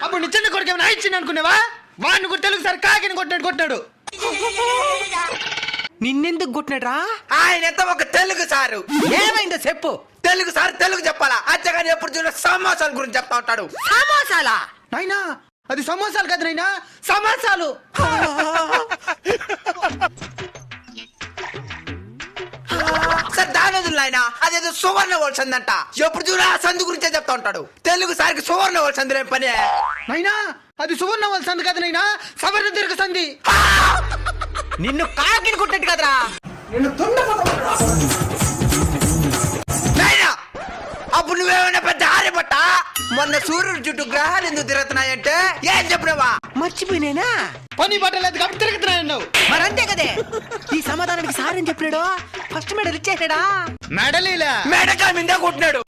అప్పుడు నిజంగా కొడుకు ఏమైనా ఇచ్చింది అనుకునేవా? వాడిని కూడా తెలుగు సార్ కాకిని కొట్టాడు. నిన్నెందుకు కొట్టినాడ్రా? ఆయన ఎంత ఒక తెలుగు సారు. ఏమైందో చెప్పు. తెలుగు సార్ తెలుగు చెప్పాలా? అచ్చగాని ఎప్పుడు చూడ సమోసాల గురించి చెప్తా ఉంటాడు. సమోసాలా? నాయనా అది సమోసాలు కాదు నాయనా, సమాసాలు. సార్ దాని ఆయన అదేదో సువర్ణ వలసందంట. ఎప్పుడు చూడ ఆ సందు గురించే చెప్తా ఉంటాడు. తెలుగు సార్కి సువర్ణ వలసందులేం పని. నాయనా అది సువర్ణ వాళ్ళ సంది కాదు నాయనా, సవర్ణ దీర్ఘ సంధి. నిన్ను కాకిని కొట్టినట్టు కదరా. అప్పుడు నువ్వేమైనా పెద్ద ఆర్యపట్ట. మొన్న సూర్యుడు చుట్టూ గ్రహాలు ఎందుకు తిరుగుతున్నాయంటే ఏం చెప్పినవా? మర్చిపోయినేనా? పని పట్టలేదు కాబట్టి తిరుగుతున్నాయన్నావు. మరి అంతే కదే. ఈ సమాధానానికి సార్ ఏం చెప్పినాడు? First medal ఇచ్చేసాడా? మెడలీలా మెడకా మిందే కొట్టినాడు.